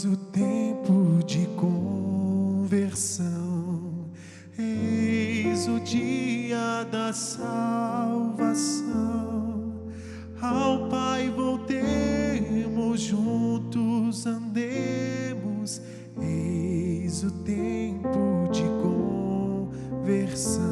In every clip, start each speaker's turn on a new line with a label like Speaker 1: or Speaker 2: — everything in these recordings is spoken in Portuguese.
Speaker 1: o tempo de conversão, eis o dia da salvação. Ao Pai voltemos, juntos andemos, eis o tempo de conversão.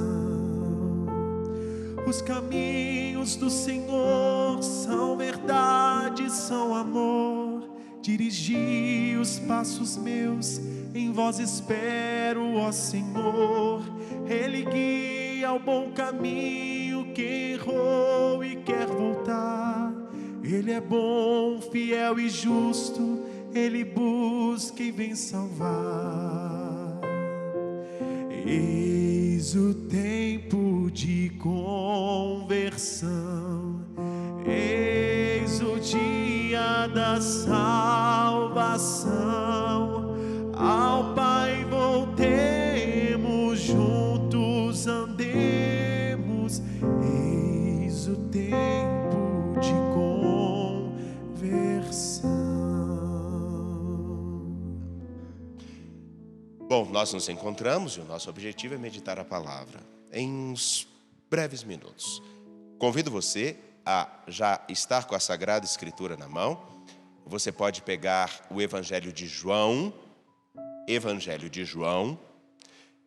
Speaker 1: Os caminhos do Senhor são verdade, são amor. Dirigi os passos meus, em vós espero, ó Senhor. Ele guia ao bom caminho quem errou e quer voltar. Ele é bom, fiel e justo, Ele busca e vem salvar. Eis o tempo de conversão, eis o dia da salvação. Ao Pai voltemos, juntos andemos, eis o tempo de conversão.
Speaker 2: Bom, nós nos encontramos e o nosso objetivo é meditar a palavra em uns breves minutos. Convido você a já estar com a Sagrada Escritura na mão. Você pode pegar o Evangelho de João.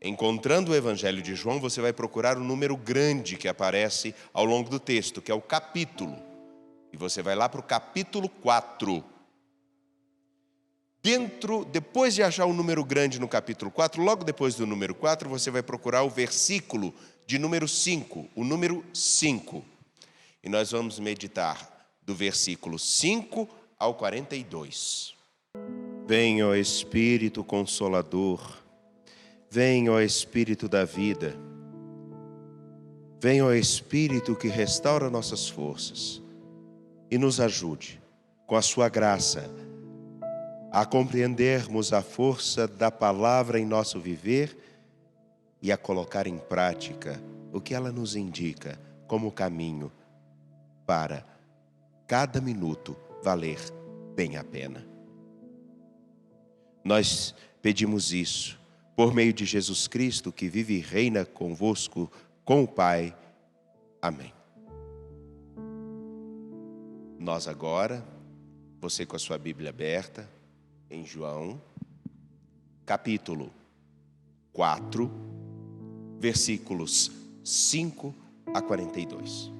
Speaker 2: Encontrando o Evangelho de João, você vai procurar o número grande que aparece ao longo do texto, que é o capítulo. E você vai lá para o capítulo 4. Depois de achar o número grande no capítulo 4, logo depois do número 4, você vai procurar o versículo de número 5, o número 5. E nós vamos meditar do versículo 5 ao 42. Vem, ó Espírito Consolador, vem, ó Espírito da vida, vem, ó Espírito que restaura nossas forças e nos ajude, com a sua graça, a compreendermos a força da palavra em nosso viver e a colocar em prática o que ela nos indica como caminho para cada minuto valer bem a pena. Nós pedimos isso por meio de Jesus Cristo, que vive e reina convosco com o Pai. Amém. Nós agora, você com a sua Bíblia aberta, em João, capítulo 4, versículos 5 a 42.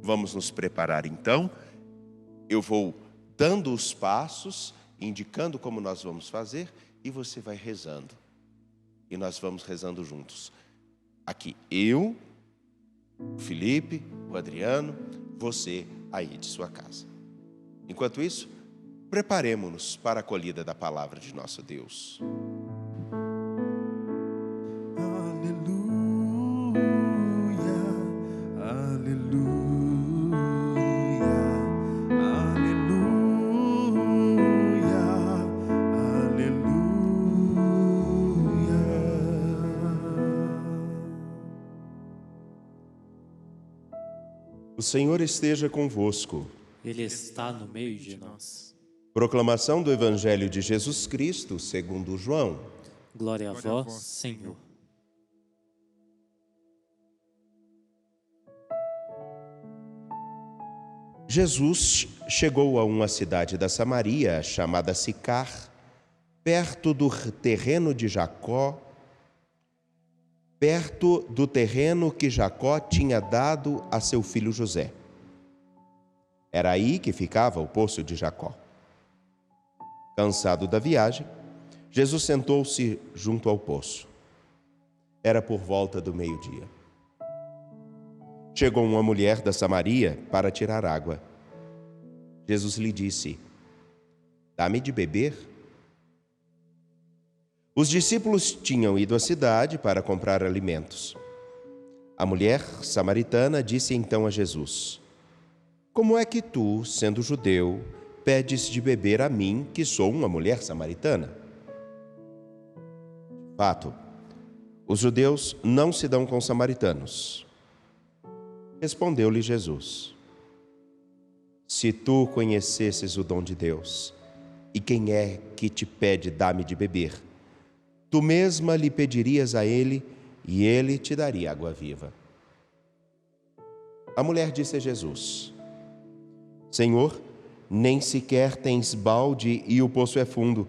Speaker 2: Vamos nos preparar então. Eu vou dando os passos, indicando como nós vamos fazer, e você vai rezando. E nós vamos rezando juntos. Aqui eu, o Felipe, o Adriano, você aí de sua casa. Enquanto isso, preparemo-nos para a acolhida da palavra de nosso Deus.
Speaker 1: Aleluia, aleluia, aleluia, aleluia.
Speaker 2: O Senhor esteja convosco.
Speaker 3: Ele está no meio de nós.
Speaker 2: Proclamação do Evangelho de Jesus Cristo, segundo João.
Speaker 3: Glória a vós, Senhor.
Speaker 2: Jesus chegou a uma cidade da Samaria, chamada Sicar, perto do terreno de Jacó, perto do terreno que Jacó tinha dado a seu filho José. Era aí que ficava o poço de Jacó. Cansado da viagem, Jesus sentou-se junto ao poço. Era por volta do meio-dia. Chegou uma mulher da Samaria para tirar água. Jesus lhe disse: "Dá-me de beber." Os discípulos tinham ido à cidade para comprar alimentos. A mulher samaritana disse então a Jesus: "Como é que tu, sendo judeu, pedes de beber a mim, que sou uma mulher samaritana?" De fato, os judeus não se dão com samaritanos. Respondeu-lhe Jesus: "Se tu conhecesses o dom de Deus, E quem é que te pede, dá-me de beber? Tu mesma lhe pedirias a ele, e ele te daria água viva. A mulher disse a Jesus: Senhor, nem sequer tens balde e o poço é fundo.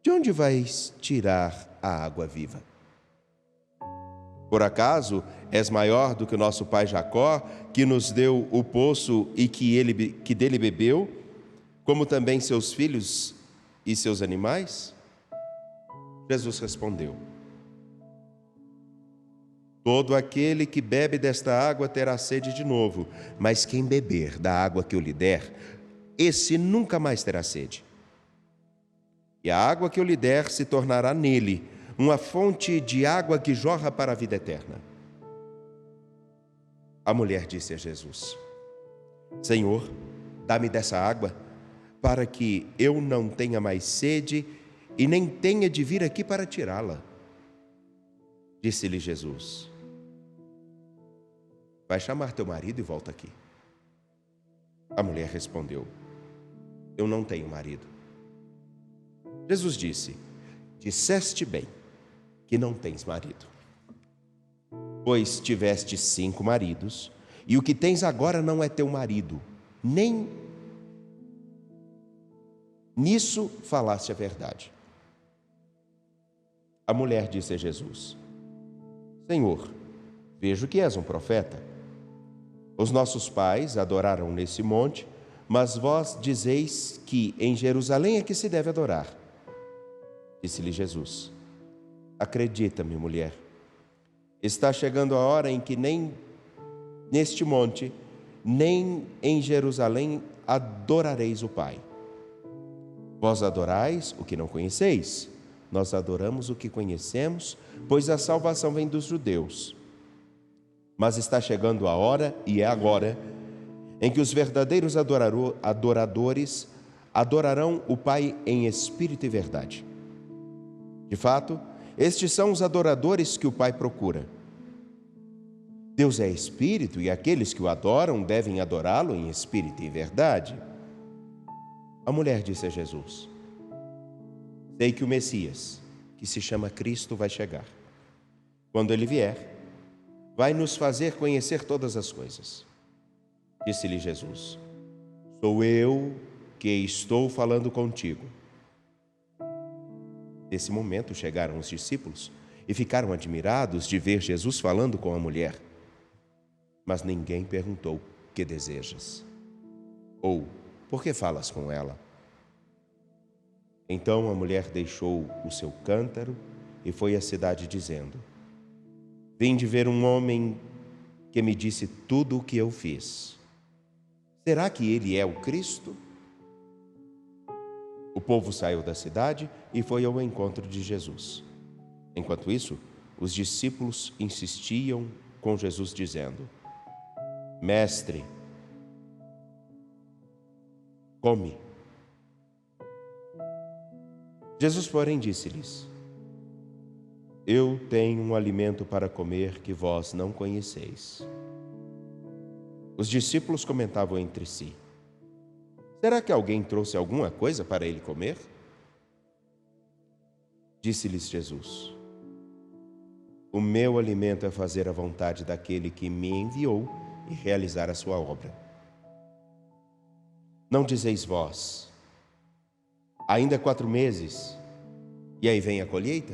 Speaker 2: De onde vais tirar a água viva? Por acaso és maior do que o nosso pai Jacó, que nos deu o poço e que dele bebeu, como também seus filhos e seus animais? Jesus respondeu: Todo aquele que bebe desta água terá sede de novo, mas quem beber da água que eu lhe der, esse nunca mais terá sede. E a água que eu lhe der se tornará nele uma fonte de água que jorra para a vida eterna. A mulher disse a Jesus: Senhor, dá-me dessa água, para que eu não tenha mais sede e nem tenha de vir aqui para tirá-la. Disse-lhe Jesus: Vai chamar teu marido e volta aqui. A mulher respondeu: Eu não tenho marido. Jesus disse: Disseste bem que não tens marido, pois tiveste 5 maridos, e o que tens agora não é teu marido, nem nisso falaste a verdade. A mulher disse a Jesus: Senhor, vejo que és um profeta. Os nossos pais adoraram nesse monte, mas vós dizeis que em Jerusalém é que se deve adorar. Disse-lhe Jesus: Acredita-me, mulher, está chegando a hora em que nem neste monte, nem em Jerusalém adorareis o Pai. Vós adorais o que não conheceis, nós adoramos o que conhecemos, pois a salvação vem dos judeus. Mas está chegando a hora, e é agora, em que os verdadeiros adoradores adorarão o Pai em espírito e verdade. De fato, estes são os adoradores que o Pai procura. Deus é espírito e aqueles que o adoram devem adorá-lo em espírito e verdade. A mulher disse a Jesus: Sei que o Messias, que se chama Cristo, vai chegar. Quando ele vier, vai nos fazer conhecer todas as coisas. Disse-lhe Jesus: Sou eu que estou falando contigo. Nesse momento chegaram os discípulos e ficaram admirados de ver Jesus falando com a mulher. Mas ninguém perguntou: Que desejas? Ou por que falas com ela? Então a mulher deixou o seu cântaro e foi à cidade dizendo: Vim de ver um homem que me disse tudo o que eu fiz. Será que ele é o Cristo? O povo saiu da cidade e foi ao encontro de Jesus. Enquanto isso, os discípulos insistiam com Jesus, dizendo: Mestre, come. Jesus, porém, disse-lhes: Eu tenho um alimento para comer que vós não conheceis. Os discípulos comentavam entre si: Será que alguém trouxe alguma coisa para ele comer? Disse-lhes Jesus: O meu alimento é fazer a vontade daquele que me enviou e realizar a sua obra. Não dizeis vós: Ainda 4 meses, e aí vem a colheita?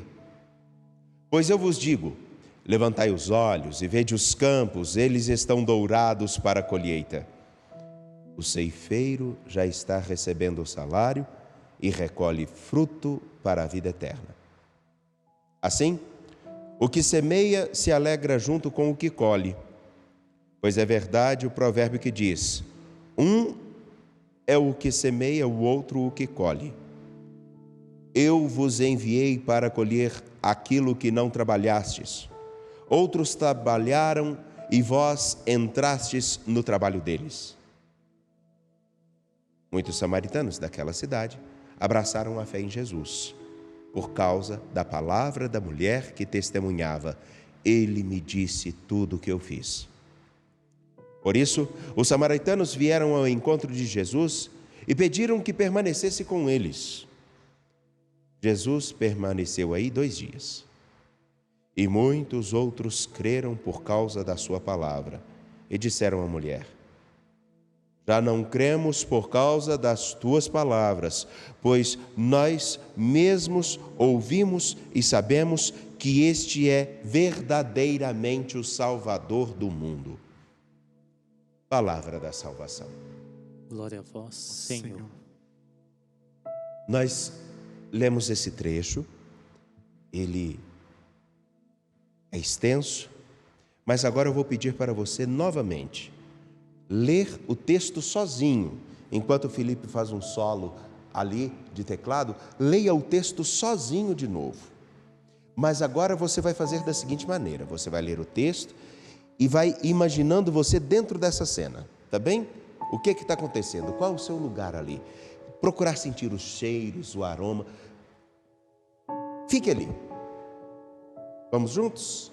Speaker 2: Pois eu vos digo: levantai os olhos e vede os campos, eles estão dourados para a colheita. O ceifeiro já está recebendo o salário e recolhe fruto para a vida eterna. Assim, o que semeia se alegra junto com o que colhe, pois é verdade o provérbio que diz: um é o que semeia, o outro o que colhe. Eu vos enviei para colher aquilo que não trabalhastes. Outros trabalharam e vós entrastes no trabalho deles. Muitos samaritanos daquela cidade abraçaram a fé em Jesus, por causa da palavra da mulher que testemunhava: Ele me disse tudo o que eu fiz. Por isso, os samaritanos vieram ao encontro de Jesus e pediram que permanecesse com eles. Jesus permaneceu aí 2 dias. E muitos outros creram por causa da sua palavra. E disseram à mulher: já não cremos por causa das tuas palavras, pois nós mesmos ouvimos e sabemos que este é verdadeiramente o Salvador do mundo. Palavra da salvação.
Speaker 3: Glória a vós, Senhor.
Speaker 2: Nós lemos esse trecho, ele é extenso, mas agora eu vou pedir para você novamente ler o texto sozinho. Enquanto o Felipe faz um solo ali de teclado, leia o texto sozinho de novo. Mas agora você vai fazer da seguinte maneira: você vai ler o texto e vai imaginando você dentro dessa cena, tá bem? O que está acontecendo? Qual é o seu lugar ali? Procurar sentir os cheiros, o aroma. Fique ali. Vamos juntos?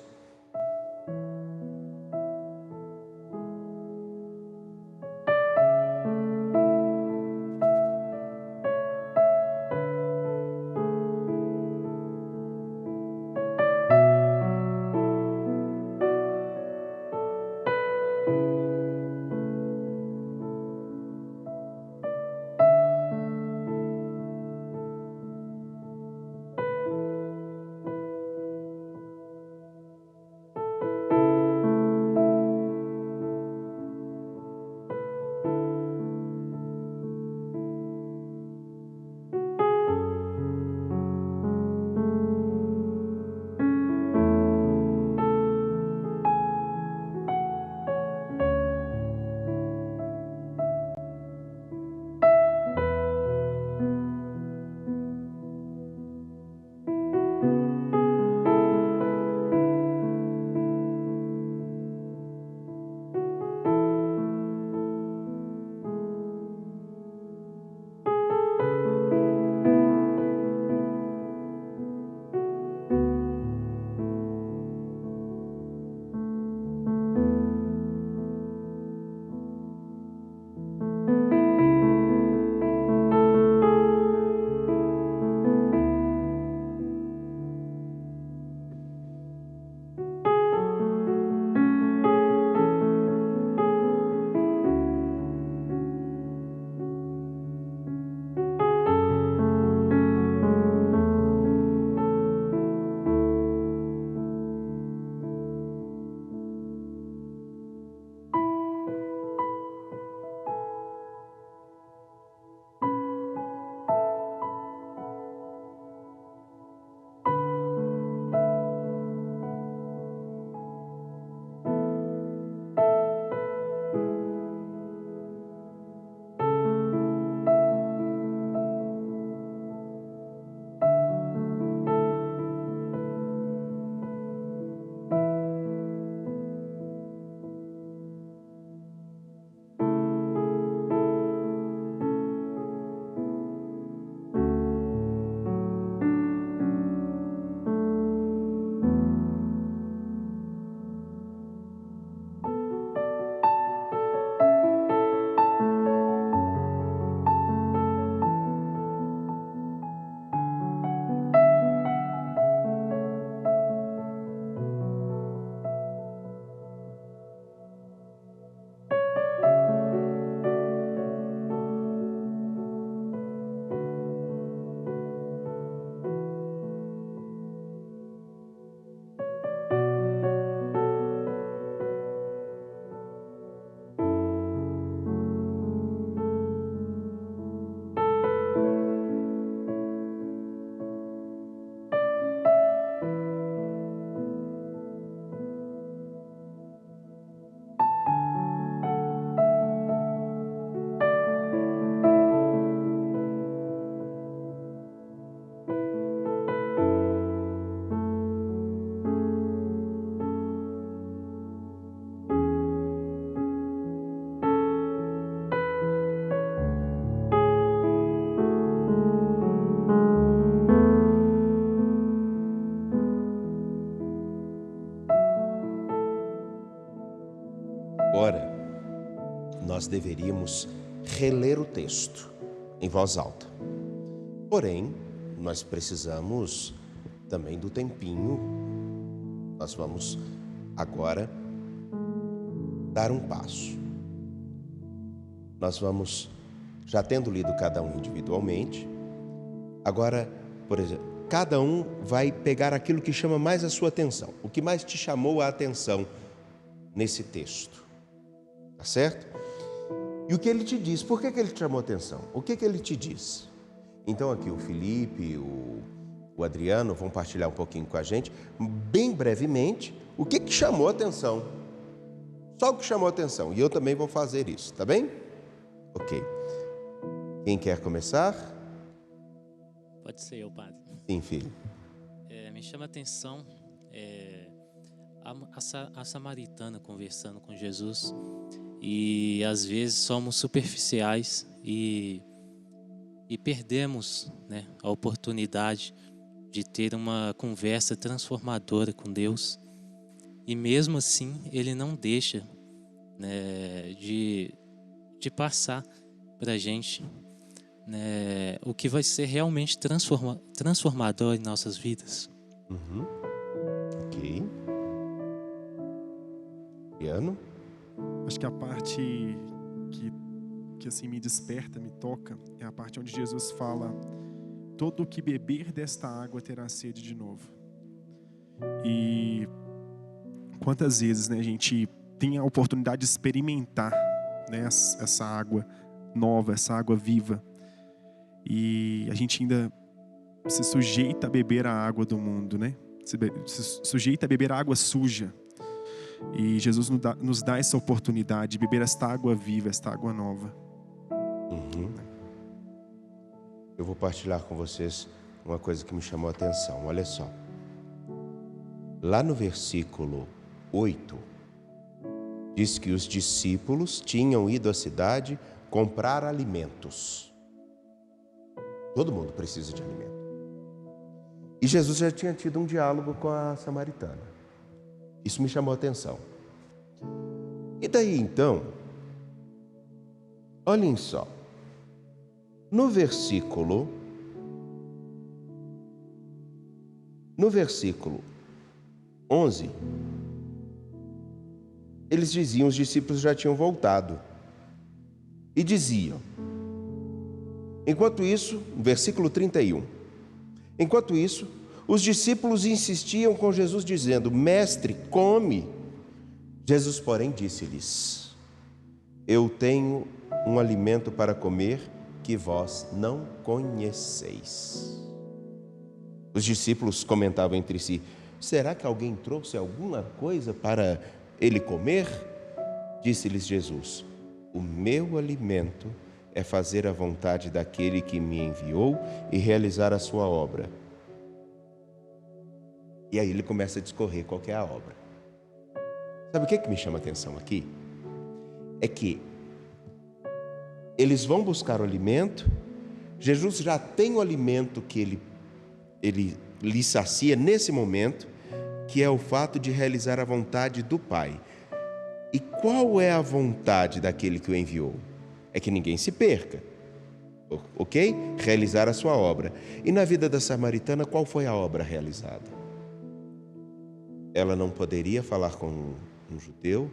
Speaker 2: Agora, nós deveríamos reler o texto. em voz alta. Porém, nós precisamos também do tempinho. Nós vamos agora dar um passo. Nós vamos, já tendo lido cada um individualmente, agora, por exemplo, cada um vai pegar aquilo que chama mais a sua atenção, o que mais te chamou a atenção nesse texto, tá certo? E o que ele te diz, por que ele te chamou a atenção? O que ele te diz? Então aqui o Felipe, o Adriano vão partilhar um pouquinho com a gente, bem brevemente, o que chamou a atenção. Só o que chamou a atenção, e eu também vou fazer isso, tá bem? Ok. Quem quer começar?
Speaker 3: Pode ser eu, padre.
Speaker 2: Sim, filho.
Speaker 3: Me chama a atenção a samaritana conversando com Jesus, e às vezes somos superficiais e perdemos, né, a oportunidade de ter uma conversa transformadora com Deus, e mesmo assim Ele não deixa, né, de passar para a gente, né, o que vai ser realmente transformador em nossas vidas.
Speaker 2: Ok. Adriano?
Speaker 1: Acho que a parte que assim me desperta, me toca, é a parte onde Jesus fala: todo o que beber desta água terá sede de novo. E quantas vezes, né, a gente tem a oportunidade de experimentar, né, essa água nova, essa água viva, e a gente ainda se sujeita a beber a água do mundo, né? Se sujeita a beber a água suja. E Jesus nos dá essa oportunidade de beber esta água viva, esta água nova.
Speaker 2: Eu vou partilhar com vocês uma coisa que me chamou a atenção. Olha só. Lá no versículo 8, diz que os discípulos tinham ido à cidade comprar alimentos. Todo mundo precisa de alimento. E Jesus já tinha tido um diálogo com a samaritana. Isso me chamou a atenção. E daí então, olhem só. No versículo 11, eles diziam, os discípulos já tinham voltado. E diziam, enquanto isso, versículo 31, enquanto isso, os discípulos insistiam com Jesus dizendo: Mestre, come. Jesus, porém, disse-lhes: Eu tenho um alimento para comer que vós não conheceis. Os discípulos comentavam entre si: será que alguém trouxe alguma coisa para ele comer? Disse-lhes Jesus: o meu alimento é fazer a vontade daquele que me enviou e realizar a sua obra. E aí ele começa a discorrer qual que é a obra. Sabe o que me chama a atenção aqui? É que eles vão buscar o alimento, Jesus já tem o alimento que ele lhe sacia nesse momento, que é o fato de realizar a vontade do Pai. E qual é a vontade daquele que o enviou? É que ninguém se perca, ok? Realizar a sua obra. E na vida da samaritana, qual foi a obra realizada? Ela não poderia falar com um judeu,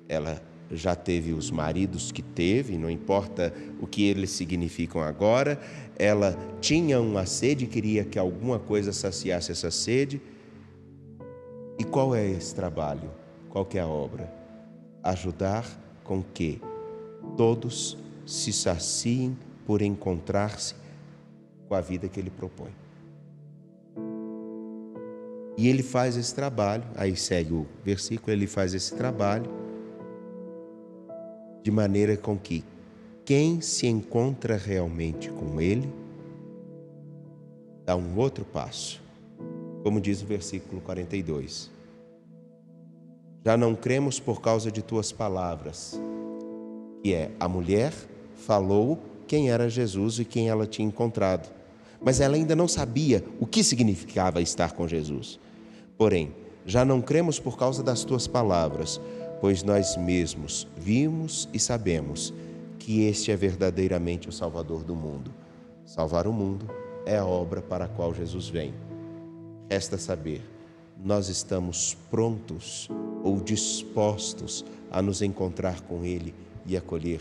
Speaker 2: ela já teve os maridos que teve, não importa o que eles significam agora, ela tinha uma sede, queria que alguma coisa saciasse essa sede. E qual é esse trabalho? Qual que é a obra? Ajudar com que todos se saciem por encontrar-se com a vida que ele propõe. E ele faz esse trabalho, aí segue o versículo, ele faz esse trabalho de maneira com que quem se encontra realmente com ele dá um outro passo, como diz o versículo 42. Já não cremos por causa de tuas palavras, que é, a mulher falou quem era Jesus e quem ela tinha encontrado, mas ela ainda não sabia o que significava estar com Jesus. Porém, já não cremos por causa das tuas palavras, pois nós mesmos vimos e sabemos que este é verdadeiramente o Salvador do mundo. Salvar o mundo é a obra para a qual Jesus vem. Resta saber, nós estamos prontos ou dispostos a nos encontrar com Ele e acolher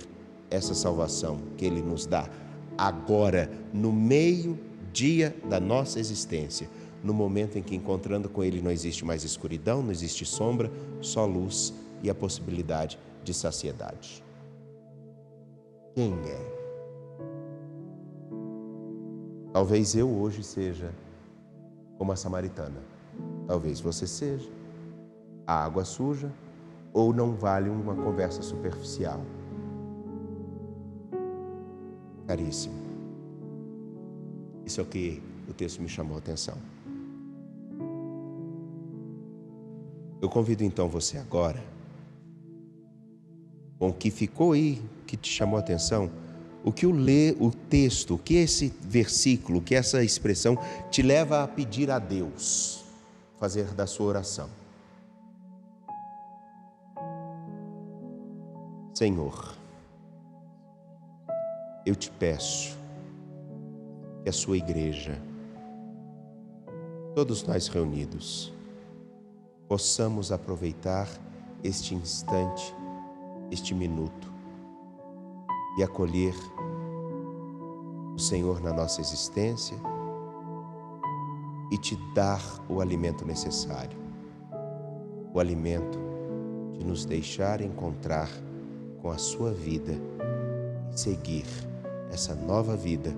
Speaker 2: essa salvação que Ele nos dá agora, no meio-dia da nossa existência, no momento em que, encontrando com Ele, não existe mais escuridão, não existe sombra, só luz e a possibilidade de saciedade. Quem é? Talvez eu hoje seja como a samaritana. Talvez você seja. A água suja ou não vale uma conversa superficial. Caríssimo, isso é o que o texto me chamou a atenção. Eu convido então você agora, com o que ficou aí, que te chamou a atenção, o que o texto, o que esse versículo, o que essa expressão te leva a pedir a Deus, fazer da sua oração. Senhor, eu te peço que a sua igreja, todos nós reunidos, possamos aproveitar este instante, este minuto, e acolher o Senhor na nossa existência e te dar o alimento necessário, o alimento de nos deixar encontrar com a sua vida e seguir essa nova vida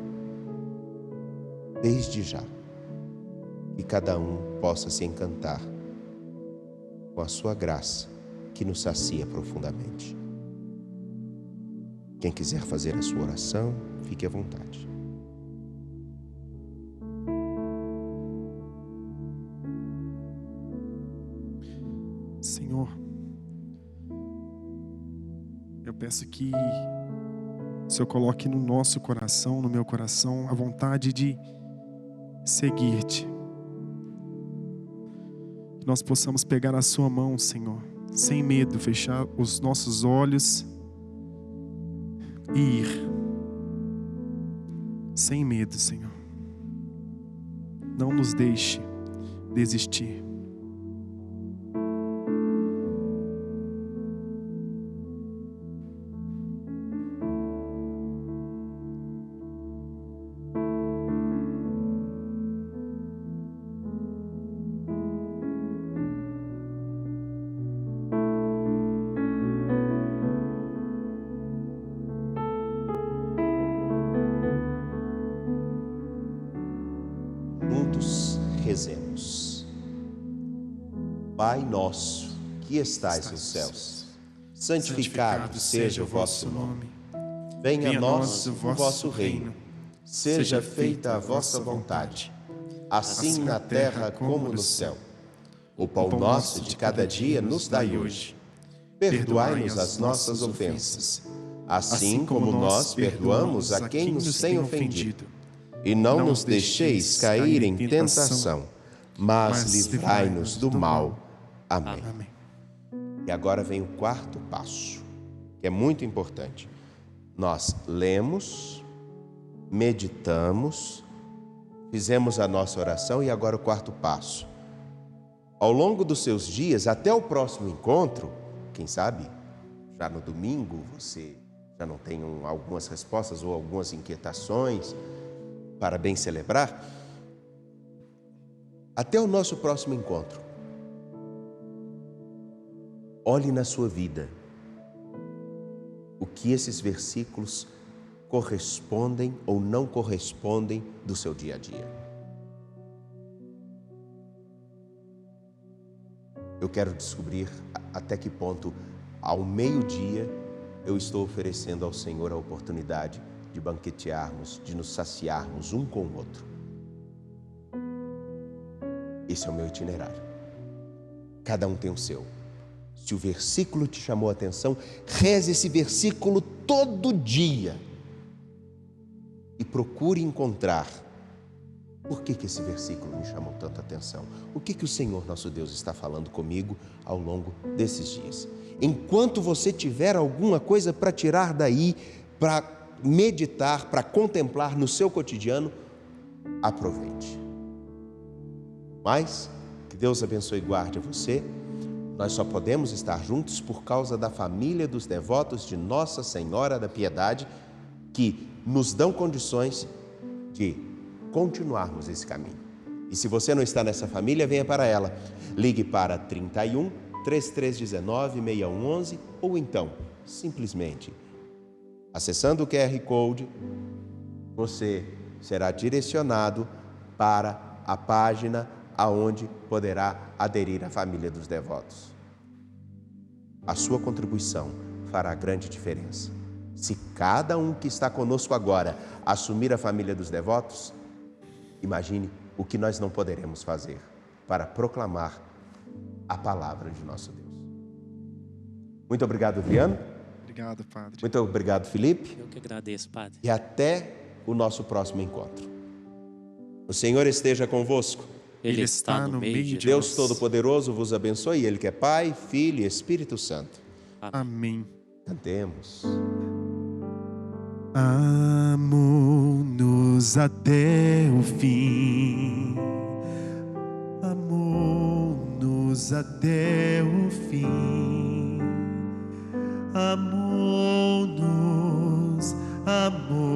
Speaker 2: desde já, que cada um possa se encantar com a sua graça que nos sacia profundamente. Quem quiser fazer a sua oração, fique à vontade.
Speaker 1: Senhor, eu peço que o Senhor coloque no nosso coração, no meu coração, a vontade de seguir-te. Que nós possamos pegar a sua mão, Senhor, sem medo, fechar os nossos olhos e ir, sem medo, Senhor. Não nos deixe desistir.
Speaker 2: Juntos rezemos. Pai nosso, que estais nos céus, santificado seja o vosso nome. Venha a nós o vosso reino. Seja feita a vossa vontade, assim na terra como no céu. O pão nosso de cada dia nos dai hoje. Perdoai-nos as nossas ofensas, assim como nós perdoamos a quem nos tem ofendido. E não nos deixeis cair em tentação, mas livrai-nos do mal. Amém. E agora vem o quarto passo, que é muito importante. Nós lemos, meditamos, fizemos a nossa oração e agora o quarto passo. Ao longo dos seus dias, até o próximo encontro, quem sabe, já no domingo, você já não tem algumas respostas ou algumas inquietações para bem celebrar. Até o nosso próximo encontro, olhe na sua vida o que esses versículos correspondem ou não correspondem do seu dia a dia. Eu quero descobrir até que ponto, ao meio-dia, eu estou oferecendo ao Senhor a oportunidade de banquetearmos, de nos saciarmos um com o outro. Esse é o meu itinerário. Cada um tem o seu. Se o versículo te chamou a atenção, reze esse versículo todo dia e procure encontrar por que esse versículo me chamou tanta atenção. O que o Senhor nosso Deus está falando comigo ao longo desses dias. Enquanto você tiver alguma coisa para tirar daí, para meditar, para contemplar no seu cotidiano, aproveite. Mas, que Deus abençoe e guarde você. Nós só podemos estar juntos por causa da família dos devotos de Nossa Senhora da Piedade, que nos dão condições de continuarmos esse caminho. E se você não está nessa família, venha para ela. Ligue para 31 3319 6111 ou então, simplesmente, acessando o QR Code, você será direcionado para a página aonde poderá aderir à família dos devotos. A sua contribuição fará grande diferença. Se cada um que está conosco agora assumir a família dos devotos, imagine o que nós não poderemos fazer para proclamar a palavra de nosso Deus. Muito obrigado, Adriano.
Speaker 1: Obrigado, Padre.
Speaker 2: Muito obrigado, Felipe.
Speaker 3: Eu que agradeço, Padre.
Speaker 2: E até o nosso próximo encontro. O Senhor esteja convosco.
Speaker 3: Ele está no meio de
Speaker 2: Deus
Speaker 3: nós.
Speaker 2: Todo-Poderoso vos abençoe, Ele que é Pai, Filho e Espírito Santo.
Speaker 1: Amém.
Speaker 2: Cantemos.
Speaker 1: Amou-nos até o fim, amou-nos até o fim, amou-nos, amou-nos.